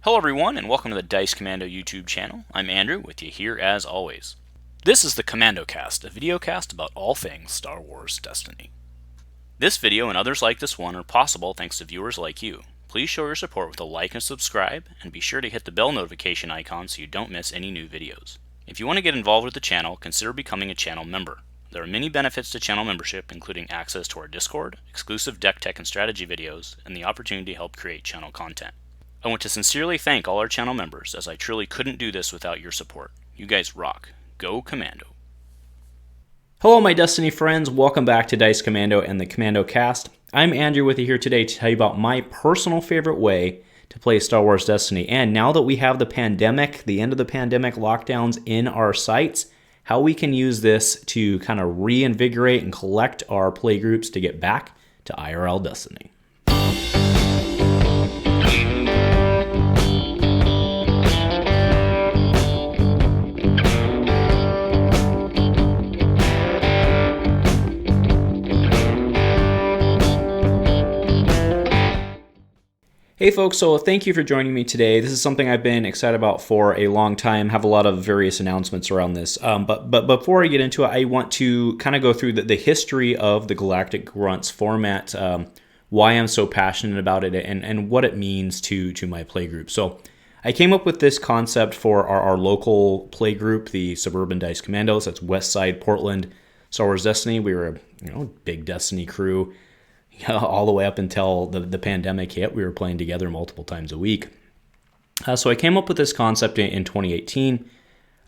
Hello everyone, and welcome to the Dice Commando YouTube channel. I'm Andrew, with you here as always. This is the Commando Cast, a video cast about all things Star Wars Destiny. This video and others like this one are possible thanks to viewers like you. Please show your support with a like and subscribe, and be sure to hit the bell notification icon so you don't miss any new videos. If you want to get involved with the channel, consider becoming a channel member. There are many benefits to channel membership, including access to our Discord, exclusive deck tech and strategy videos, and the opportunity to help create channel content. I want to sincerely thank all our channel members, as I truly couldn't do this without your support. You guys rock. Go Commando. Hello my Destiny friends, welcome back to Dice Commando and the Commando Cast. I'm Andrew with you here today to tell you about my personal favorite way to play Star Wars Destiny. And now that we have the pandemic, the end of the pandemic lockdowns in our sights, how we can use this to kind of reinvigorate and collect our playgroups to get back to IRL Destiny. Hey folks, so thank you for joining me today. This is something I've been excited about for a long time, have a lot of various announcements around this. But before I get into it, I want to kind of go through the history of the Galactic Grunts format, why I'm so passionate about it, and what it means to my playgroup. So I came up with this concept for our local playgroup, the Suburban Dice Commandos. That's West Side, Portland, Star Wars Destiny. We were a big Destiny crew. All the way up until the pandemic hit, we were playing together multiple times a week. So I came up with this concept in 2018,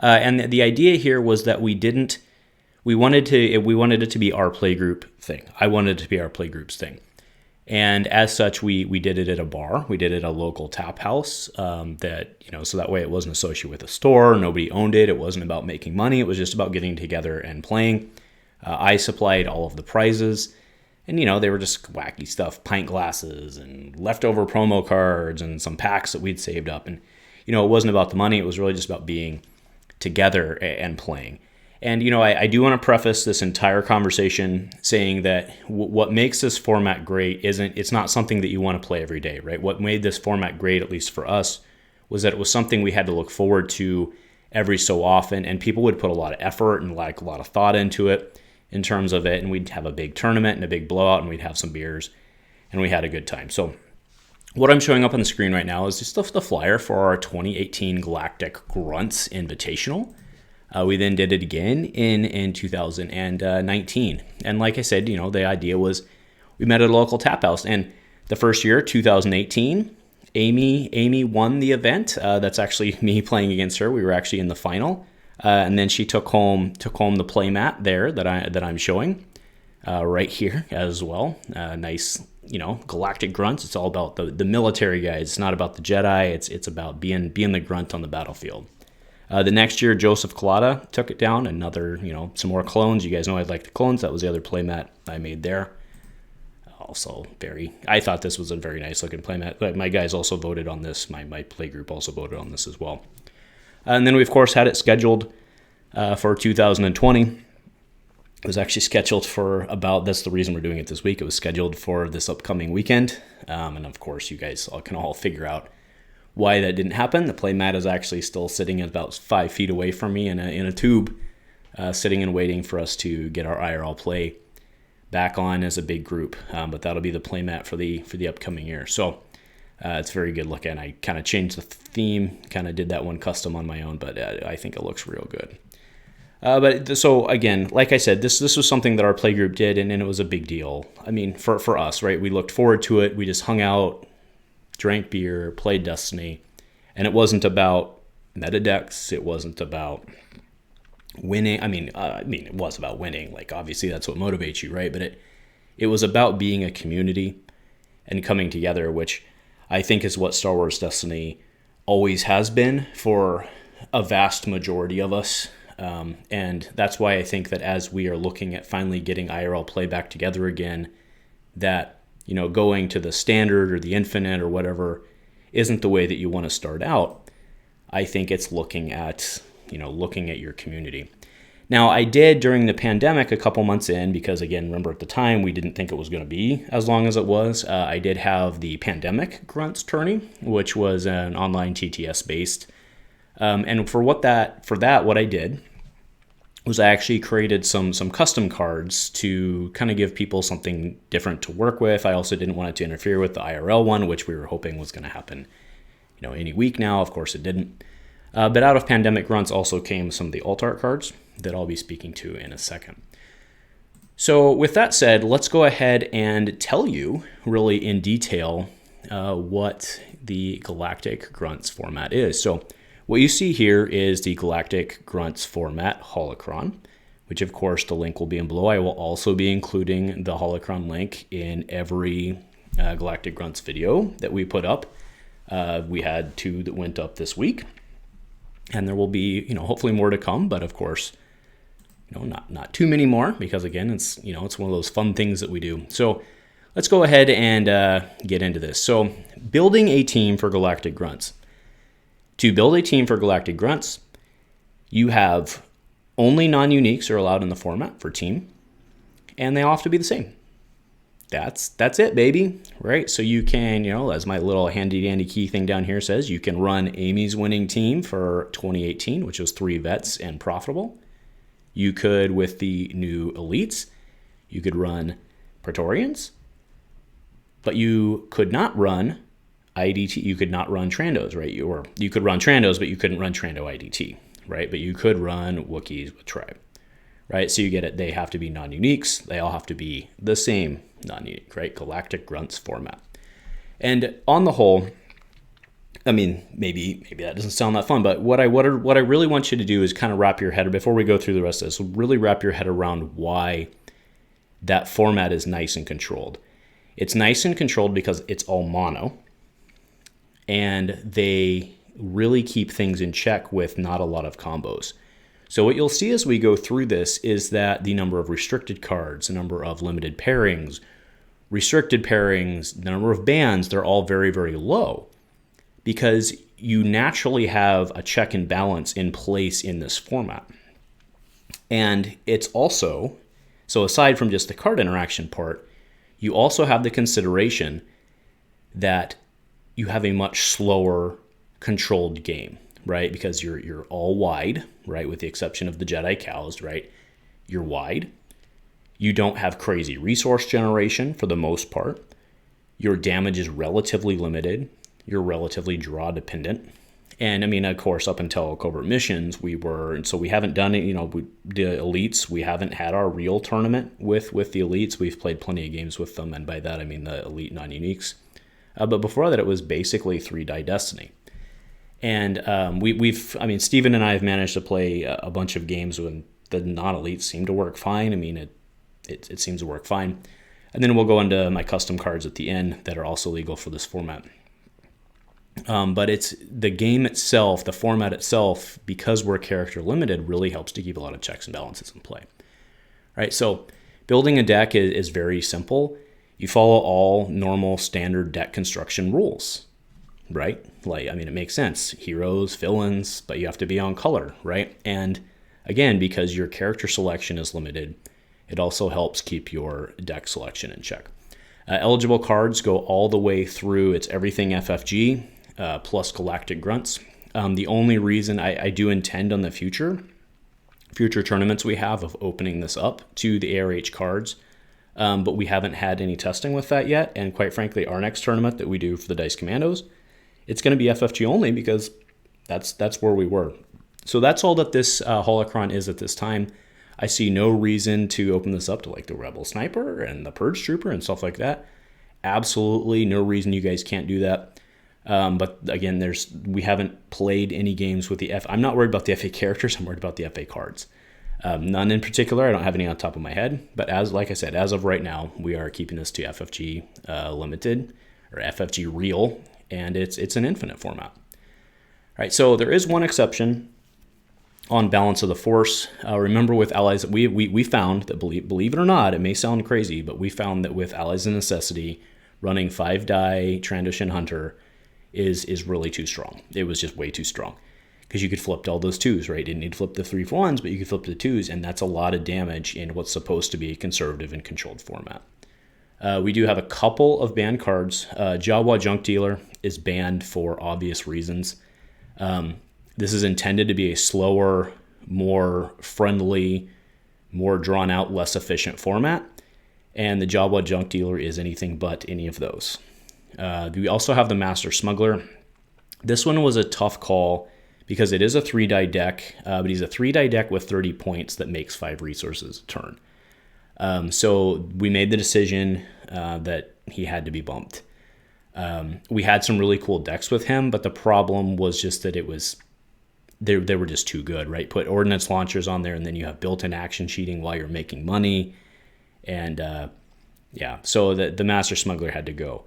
and the idea here was that we wanted it to be our playgroup thing. I wanted it to be our playgroup's thing, and as such, we did it at a bar. We did it at a local tap house. So that way it wasn't associated with a store. Nobody owned it. It wasn't about making money. It was just about getting together and playing. I supplied all of the prizes. And, they were just wacky stuff, pint glasses and leftover promo cards and some packs that we'd saved up. And, it wasn't about the money. It was really just about being together and playing. And, I do want to preface this entire conversation saying that what makes this format great it's not something that you want to play every day, right? What made this format great, at least for us, was that it was something we had to look forward to every so often. And people would put a lot of effort and a lot of thought into it. In terms of it, and we'd have a big tournament and a big blowout, and we'd have some beers, and we had a good time. So what I'm showing up on the screen right now is just the flyer for our 2018 Galactic Grunts Invitational. We then did it again in 2019. And like I said, the idea was we met at a local tap house. And the first year, 2018, Amy won the event. That's actually me playing against her. We were actually in the final. And then she took home the playmat there that I'm showing right here as well. Nice, Galactic Grunts. It's all about the military guys. It's not about the Jedi. It's about being the grunt on the battlefield. The next year, Joseph Collada took it down. Another, some more clones. You guys know I'd like the clones. That was the other playmat I made there. Also I thought this was a very nice looking playmat. But my guys also voted on this. My playgroup also voted on this as well. And then we, of course, had it scheduled for 2020. It was actually scheduled for that's the reason we're doing it this week. It was scheduled for this upcoming weekend. And, of course, you guys can all figure out why that didn't happen. The playmat is actually still sitting about 5 feet away from me in a tube, sitting and waiting for us to get our IRL play back on as a big group. But that'll be the playmat for the upcoming year. So it's very good looking. I kind of changed the theme, kind of did that one custom on my own, but I think it looks real good. So again, like I said, this was something that our playgroup did, and it was a big deal. I mean, for us, right? We looked forward to it. We just hung out, drank beer, played Destiny, and it wasn't about meta decks. It wasn't about winning. I mean, it was about winning. Like, obviously, that's what motivates you, right? But it was about being a community and coming together, which I think is what Star Wars Destiny always has been for a vast majority of us. And that's why I think that as we are looking at finally getting IRL play back together again, that, going to the standard or the infinite or whatever isn't the way that you want to start out. I think it's looking at your community. Now, I did during the pandemic a couple months in because, again, remember at the time we didn't think it was going to be as long as it was. I did have the Pandemic Grunts tourney, which was an online TTS based. And what I did was I actually created some custom cards to kind of give people something different to work with. I also didn't want it to interfere with the IRL one, which we were hoping was going to happen, any week now. Of course, it didn't. But out of Pandemic Grunts also came some of the alt art cards that I'll be speaking to in a second. So with that said, let's go ahead and tell you really in detail what the Galactic Grunts format is. So what you see here is the Galactic Grunts format holocron, which of course the link will be in below. I will also be including the holocron link in every Galactic Grunts video that we put up. We had 2 that went up this week, and there will be, hopefully more to come, but of course, not too many more, because again, it's one of those fun things that we do. So let's go ahead and get into this. So building a team for Galactic Grunts. To build a team for Galactic Grunts, you have only non-uniques are allowed in the format for team, and they all have to be the same. That's it, baby, right? So you can, as my little handy-dandy key thing down here says, you can run Amy's winning team for 2018, which was 3 vets and profitable. You could, with the new elites, you could run Praetorians, but you could not run IDT. You could not run Trandos, right? Or you could run Trandos, but you couldn't run Trando IDT, right? But you could run Wookiees with Tribe, right? So you get it. They have to be non-uniques. They all have to be the same non-unique, right? Galactic Grunts format. And on the whole, I mean, maybe that doesn't sound that fun, but what I really want you to do is kind of wrap your head, before we go through the rest of this, really wrap your head around why that format is nice and controlled. It's nice and controlled because it's all mono, and they really keep things in check with not a lot of combos. So what you'll see as we go through this is that the number of restricted cards, the number of limited pairings, restricted pairings, the number of bans, they're all very, very low, because you naturally have a check and balance in place in this format. And it's also, so aside from just the card interaction part, you also have the consideration that you have a much slower controlled game, right? Because you're all wide, right? With the exception of the Jedi cows, right? You're wide. You don't have crazy resource generation for the most part. Your damage is relatively limited. You're relatively draw dependent. And I mean, of course, up until Covert Missions, we haven't done it, the elites, we haven't had our real tournament with the elites. We've played plenty of games with them, and by that I mean the elite non-uniques. But before that, it was basically 3-die Destiny. And Steven and I have managed to play a bunch of games when the non-elites seem to work fine. I mean, it seems to work fine. And then we'll go into my custom cards at the end that are also legal for this format. But it's the game itself, the format itself, because we're character limited, really helps to keep a lot of checks and balances in play. Right? So building a deck is very simple. You follow all normal standard deck construction rules, right? It makes sense. Heroes, villains, but you have to be on color, right? And again, because your character selection is limited, it also helps keep your deck selection in check. Eligible cards go all the way through. It's everything FFG plus Galactic Grunts. The only reason I do intend on the future tournaments we have of opening this up to the ARH cards, but we haven't had any testing with that yet. And quite frankly, our next tournament that we do for the Dice Commandos, it's going to be FFG only because that's where we were. So that's all that this holocron is at this time. I see no reason to open this up to like the Rebel Sniper and the Purge Trooper and stuff like that. Absolutely no reason you guys can't do that. But again, we haven't played any games with the F. I'm not worried about the FA characters. I'm worried about the FA cards. None in particular. I don't have any on top of my head. But like I said, as of right now, we are keeping this to FFG limited or FFG real, and it's an infinite format. All right. So there is one exception on Balance of the Force. Remember, with Allies, we found that believe it or not, it may sound crazy, but we found that with Allies of Necessity, running 5-die Trandoshan Hunter is really too strong. It was just way too strong. because you could flip all those 2s, right? You didn't need to flip the 3 for 1s, but you could flip the 2s, and that's a lot of damage in what's supposed to be a conservative and controlled format. We do have a couple of banned cards. Jawa Junk Dealer is banned for obvious reasons. This is intended to be a slower, more friendly, more drawn out, less efficient format. And the Jawa Junk Dealer is anything but any of those. We also have the Master Smuggler. This one was a tough call because it is a 3-die deck, but he's a 3-die deck with 30 points that makes 5 resources a turn. So we made the decision that he had to be bumped. We had some really cool decks with him, but the problem was just that they were just too good, right? Put ordnance launchers on there, and then you have built-in action cheating while you're making money. And so the Master Smuggler had to go.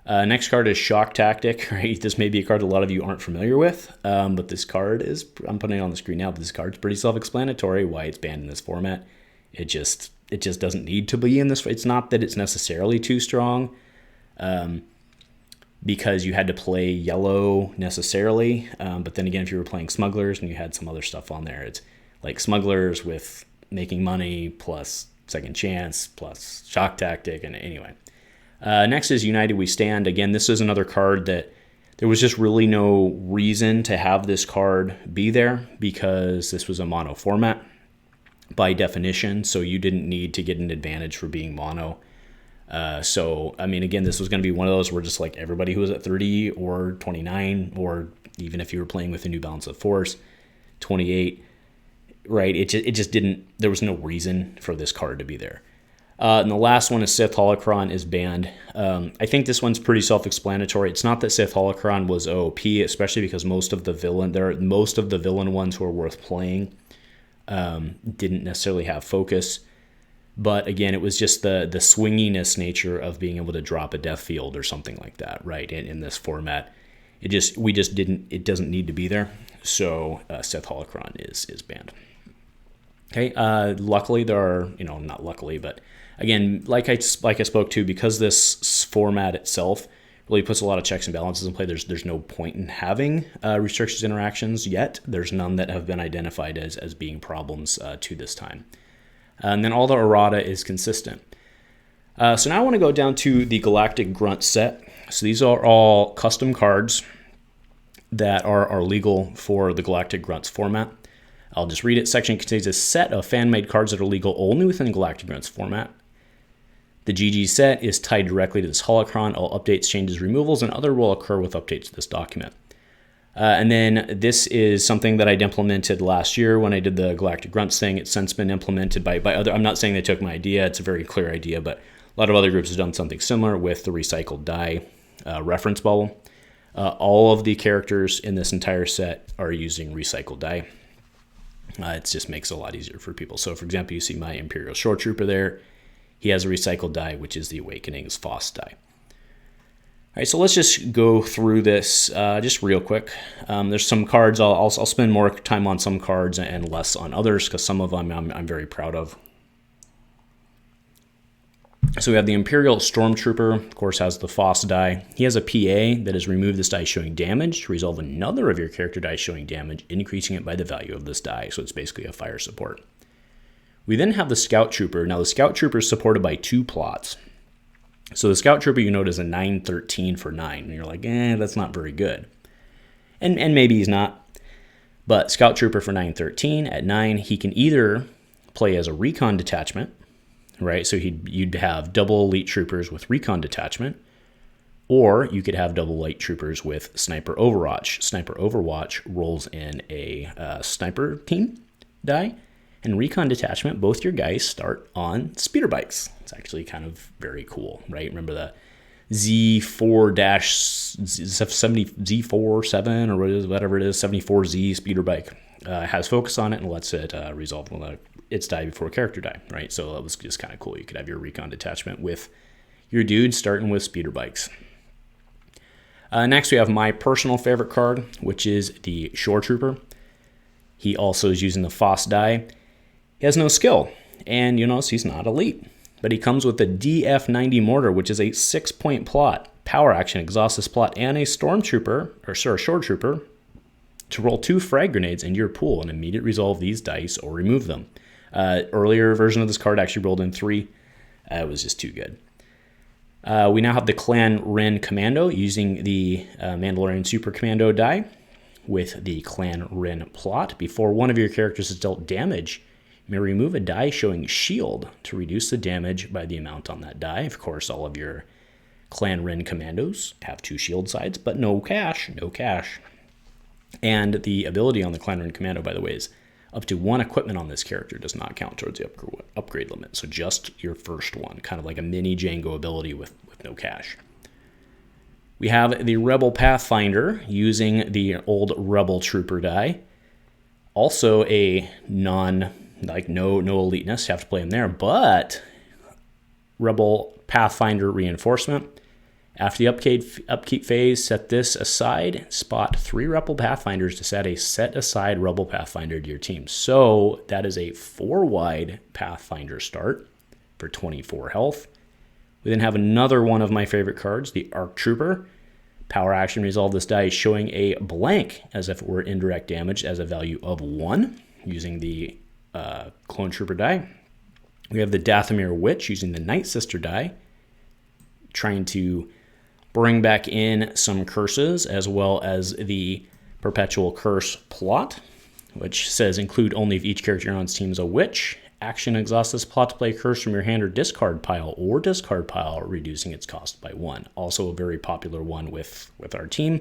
Next card is Shock Tactic, right? This may be a card a lot of you aren't familiar with, but this card is, I'm putting it on the screen now, but this card's pretty self-explanatory why it's banned in this format. It just doesn't need to be in this. It's not that it's necessarily too strong, because you had to play yellow necessarily. But then again, if you were playing Smugglers and you had some other stuff on there, it's like Smugglers with making money plus Second Chance plus Shock Tactic. And anyway, next is United We Stand. Again, this is another card that there was just really no reason to have this card be there because this was a mono format by definition, so you didn't need to get an advantage for being mono. So, I mean, again, this was going to be one of those where just like everybody who was at 30 or 29, or even if you were playing with a New Balance of Force, 28, right? It just didn't, there was no reason for this card to be there. And the last one is Sith Holocron is banned. I think this one's pretty self-explanatory. It's not that Sith Holocron was OP, especially because most of the villain ones who are worth playing didn't necessarily have focus. But again, it was just the swinginess nature of being able to drop a death field or something like that, right? In this format, it doesn't need to be there. So Sith Holocron is banned. Okay. Luckily, there are, not luckily, but again, like I spoke to, because this format itself really puts a lot of checks and balances in play. There's no point in having restrictions interactions yet. There's none that have been identified as being problems to this time. And then all the errata is consistent. So now I want to go down to the Galactic Grunt set. So these are all custom cards that are legal for the Galactic Grunts format. I'll just read it. Section contains a set of fan-made cards that are legal only within the Galactic Grunts format. The GG set is tied directly to this holocron. All updates, changes, removals, and other will occur with updates to this document. And then this is something that I'd implemented last year when I did the Galactic Grunts thing. It's since been implemented by other. I'm not saying they took my idea. It's a very clear idea, but a lot of other groups have done something similar with the recycled die reference bubble. All of the characters in this entire set are using recycled die. It just makes it a lot easier for people. So, for example, you see my Imperial Shore Trooper there. He has a recycled die, which is the Awakening's FOSS die. All right, so let's just go through this just real quick. There's some cards. I'll spend more time on some cards and less on others because some of them I'm very proud of. So we have the Imperial Stormtrooper, of course, has the FOSS die. He has a PA that has removed this die showing damage to resolve another of your character dice showing damage, increasing it by the value of this die. So it's basically a fire support. We then have the Scout Trooper. Now the Scout Trooper is supported by 2 plots. So the Scout Trooper, you note, is a 9/13 for 9. And you're like, that's not very good. And maybe he's not. But Scout Trooper for 9/13 at 9, he can either play as a recon detachment, right? So you'd have double elite troopers with recon detachment, or you could have double elite troopers with sniper overwatch. Sniper overwatch rolls in a sniper team die, and recon detachment, both your guys start on speeder bikes. It's actually kind of very cool, right? Remember the Z4-7 or whatever it is, 74Z speeder bike has focus on it and lets it resolve its die before character die, right? So that was just kind of cool. You could have your recon detachment with your dudes starting with speeder bikes. Next, we have my personal favorite card, which is the Shore Trooper. He also is using the FOSS die. He has no skill, and you notice he's not elite. But he comes with a DF-90 mortar, which is a 6-point plot, power action, exhaust this plot, and a Shore Trooper, to roll 2 frag grenades into your pool and immediately resolve these dice or remove them. Earlier version of this card actually rolled in 3. It was just too good. We now have the Clan Wren Commando using the Mandalorian Super Commando die with the Clan Wren plot. Before one of your characters is dealt damage, you may remove a die showing shield to reduce the damage by the amount on that die. Of course, all of your Clan Wren Commandos have 2 shield sides, but no cash, no cash. And the ability on the Clan Wren Commando, by the way, is up to 1 equipment on this character does not count towards the upgrade limit. So just your first one, kind of like a mini Jango ability with no cash. We have the Rebel Pathfinder using the old Rebel Trooper die. Also a no eliteness, you have to play him there, but Rebel Pathfinder reinforcement. After the upkeep phase, set this aside. Spot 3 Rebel Pathfinders to set a set-aside Rebel Pathfinder to your team. So that is a 4-wide Pathfinder start for 24 health. We then have another one of my favorite cards, the Arc Trooper. Power action, resolve this die showing a blank as if it were indirect damage as a value of 1 using the Clone Trooper die. We have the Dathomir Witch using the Night Sister die, trying to bring back in some curses, as well as the Perpetual Curse plot, which says include only if each character on its team is a witch. Action, exhaust this plot to play a curse from your hand or discard pile, reducing its cost by 1. Also a very popular one with our team.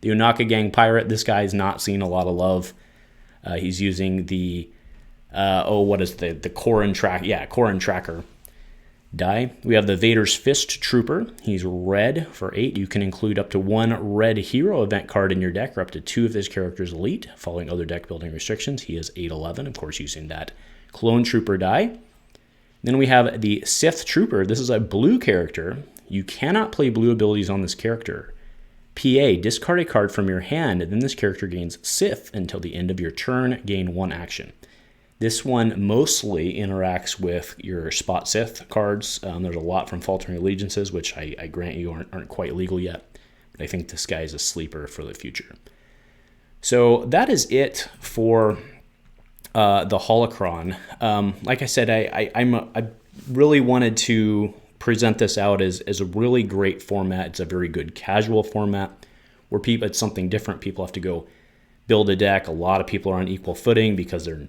The Onaka Gang Pirate, this guy's not seen a lot of love. He's using the, the Corrin Tracker die. We have the Vader's Fist Trooper. He's red for 8. You can include up to 1 red hero event card in your deck or up to 2 of this character's elite. Following other deck building restrictions, he is 8/11, of course, using that Clone Trooper die. Then we have the Sith Trooper. This is a blue character. You cannot play blue abilities on this character. PA, discard a card from your hand, and then this character gains Sith until the end of your turn, gain 1 action. This one mostly interacts with your Spot Sith cards. There's a lot from Faltering Allegiances, which I grant you aren't quite legal yet. But I think this guy is a sleeper for the future. So that is it for the Holocron. Like I said, I really wanted to present this out as a really great format. It's a very good casual format where it's something different. People have to go build a deck. A lot of people are on equal footing because they're,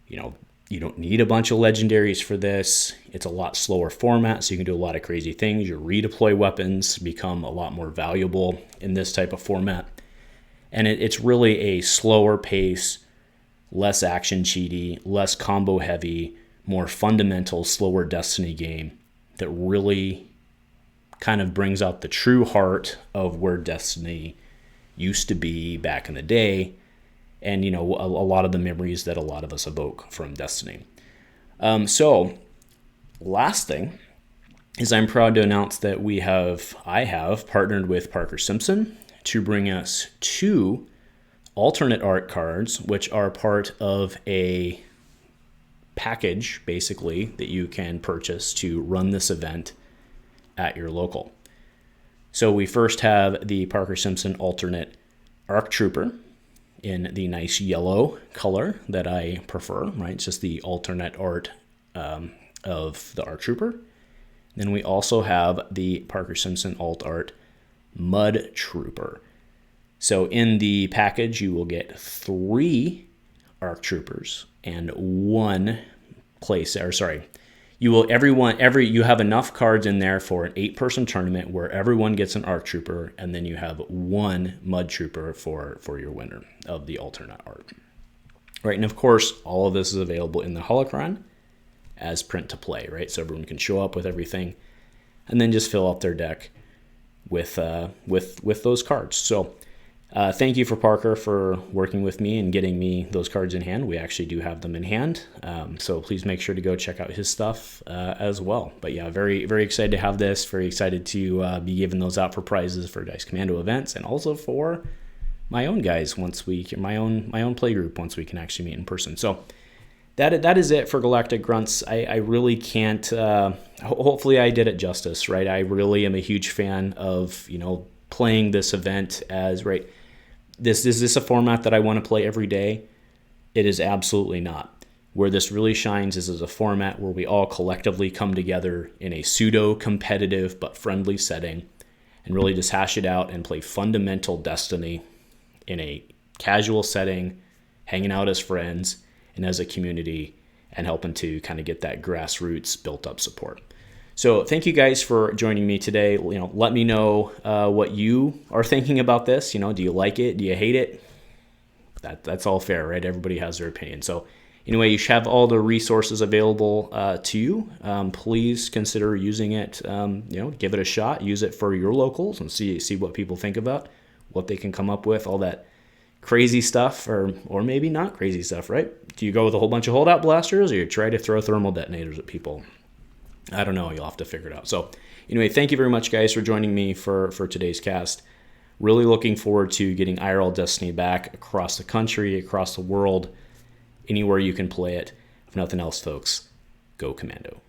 you don't need a bunch of legendaries for this. It's a lot slower format, so you can do a lot of crazy things. Your redeploy weapons become a lot more valuable in this type of format. And it's really a slower pace, less action cheaty, less combo heavy, more fundamental, slower Destiny game that really kind of brings out the true heart of where Destiny used to be back in the day. And, a lot of the memories that a lot of us evoke from Destiny. So, last thing is I'm proud to announce that I have partnered with Parker Simpson to bring us 2 alternate art cards, which are part of a package, basically, that you can purchase to run this event at your local. So we first have the Parker Simpson alternate Arc Trooper in the nice yellow color that I prefer, right? It's just the alternate art of the Arc Trooper. Then we also have the Parker Simpson alt art Mud Trooper. So in the package, you will get 3 Arc Troopers and 1 you have enough cards in there for an 8-person tournament where everyone gets an Arc Trooper, and then you have 1 Mud Trooper for your winner of the alternate art. Right, and of course, all of this is available in the Holocron as print to play, right? So everyone can show up with everything and then just fill up their deck with those cards. So thank you for Parker for working with me and getting me those cards in hand. We actually do have them in hand. So please make sure to go check out his stuff as well. But yeah, very, very excited to have this. Very excited to be giving those out for prizes for Dice Commando events and also for my own guys my own playgroup once we can actually meet in person. So that is it for Galactic Grunts. I really can't, hopefully I did it justice, right? I really am a huge fan of, playing this event as, right, Is this a format that I want to play every day? It is absolutely not. Where this really shines is as a format where we all collectively come together in a pseudo-competitive but friendly setting and really just hash it out and play fundamental Destiny in a casual setting, hanging out as friends and as a community, and helping to kind of get that grassroots built-up support. So thank you guys for joining me today. Let me know what you are thinking about this. Do you like it? Do you hate it? That's all fair, right? Everybody has their opinion. So anyway, you should have all the resources available to you. Please consider using it. Give it a shot. Use it for your locals and see what people think about, what they can come up with, all that crazy stuff, or maybe not crazy stuff, right? Do you go with a whole bunch of holdout blasters, or you try to throw thermal detonators at people? I don't know. You'll have to figure it out. So anyway, thank you very much, guys, for joining me for today's cast. Really looking forward to getting IRL Destiny back across the country, across the world, anywhere you can play it. If nothing else, folks, go Commando.